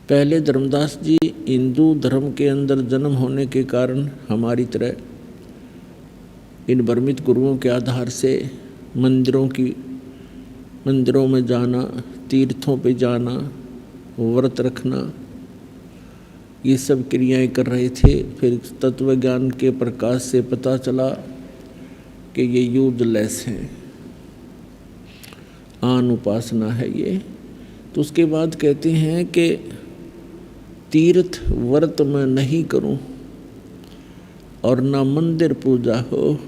पहले धर्मदास जी हिंदू धर्म के अंदर जन्म होने के कारण हमारी तरह इन भ्रमित गुरुओं के आधार से मंदिरों में जाना, तीर्थों पे जाना, व्रत रखना, ये सब क्रियाएं कर रहे थे। फिर तत्व ज्ञान के प्रकाश से पता चला कि ये यूजलेस है, आन उपासना है ये। तो उसके बाद कहते हैं कि तीर्थ व्रत मैं नहीं करूं और ना मंदिर पूजा हो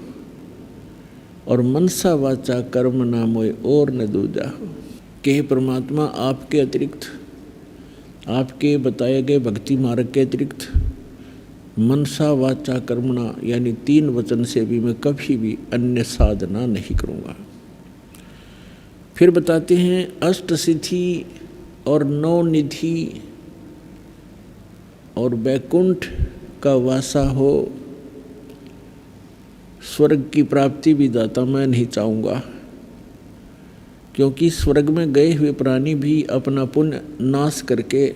और मनसा वाचा कर्म ना मोय और न दूजा हो। कि परमात्मा आपके अतिरिक्त, आपके बताए गए भक्ति मार्ग के अतिरिक्त मनसा वाचा कर्मणा यानी 3 वचन से भी मैं कभी भी अन्य साधना नहीं करूँगा। फिर बताते हैं अष्ट सिद्धि और 9 निधि और वैकुंठ का वासा हो, स्वर्ग की प्राप्ति भी दाता मैं नहीं चाहूँगा, क्योंकि स्वर्ग में गए हुए प्राणी भी अपना पुण्य नाश करके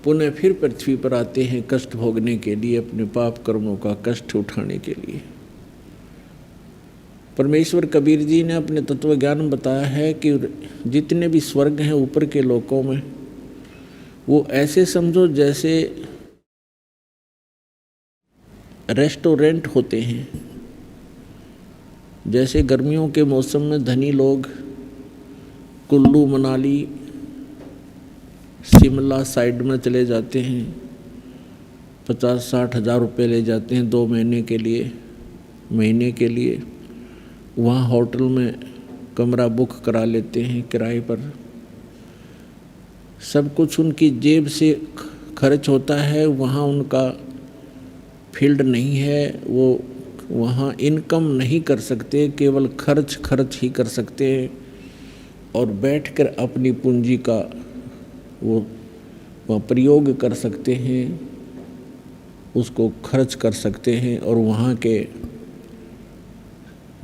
पुनः फिर पृथ्वी पर आते हैं कष्ट भोगने के लिए, अपने पाप कर्मों का कष्ट उठाने के लिए। परमेश्वर कबीर जी ने अपने तत्व ज्ञान में बताया है कि जितने भी स्वर्ग हैं ऊपर के लोकों में, वो ऐसे समझो जैसे रेस्टोरेंट होते हैं। जैसे गर्मियों के मौसम में धनी लोग कुल्लू मनाली शिमला साइड में चले जाते हैं, 50-60 हज़ार रुपये ले जाते हैं 2 महीने के लिए। वहाँ होटल में कमरा बुक करा लेते हैं किराए पर। सब कुछ उनकी जेब से खर्च होता है, वहाँ उनका फील्ड नहीं है, वो वहाँ इनकम नहीं कर सकते, केवल खर्च ही कर सकते हैं और बैठकर अपनी पूंजी का वो प्रयोग कर सकते हैं, उसको खर्च कर सकते हैं और वहाँ के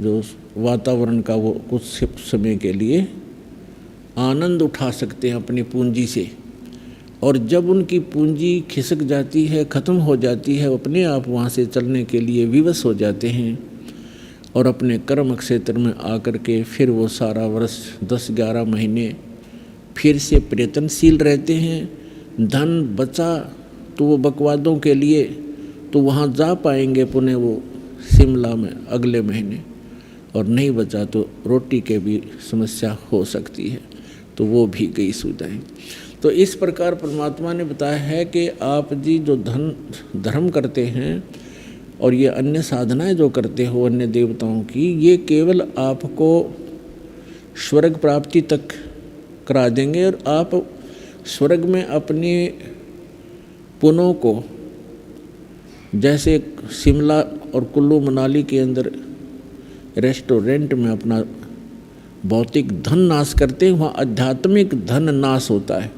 जो वातावरण का वो कुछ समय के लिए आनंद उठा सकते हैं अपनी पूंजी से। और जब उनकी पूंजी खिसक जाती है, ख़त्म हो जाती है, अपने आप वहाँ से चलने के लिए विवश हो जाते हैं और अपने कर्म क्षेत्र में आकर के फिर वो सारा वर्ष 10-11 महीने फिर से प्रयत्नशील रहते हैं। धन बचा तो वो बकवादों के लिए तो वहाँ जा पाएंगे पुनः वो शिमला में अगले महीने, और नहीं बचा तो रोटी के भी समस्या हो सकती है, तो वो भी गई सुविधाएँ। तो इस प्रकार परमात्मा ने बताया है कि आप जी जो धर्म करते हैं और ये अन्य साधनाएं जो करते हो अन्य देवताओं की, ये केवल आपको स्वर्ग प्राप्ति तक करा देंगे और आप स्वर्ग में अपने पुण्यों को, जैसे शिमला और कुल्लू मनाली के अंदर रेस्टोरेंट में अपना भौतिक धन नाश करते हैं, वहाँ आध्यात्मिक धन नाश होता है।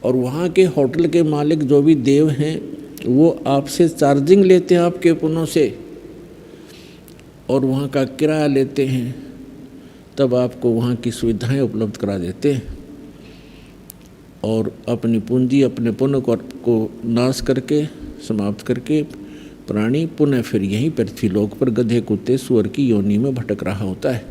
और वहाँ के होटल के मालिक जो भी देव हैं वो आपसे चार्जिंग लेते हैं आपके पुण्यों से और वहाँ का किराया लेते हैं, तब आपको वहाँ की सुविधाएं उपलब्ध करा देते हैं और अपनी पूंजी अपने पुण्य को नाश करके समाप्त करके प्राणी पुनः फिर यहीं पृथ्वी लोक पर गधे कुत्ते सुअर की योनि में भटक रहा होता है।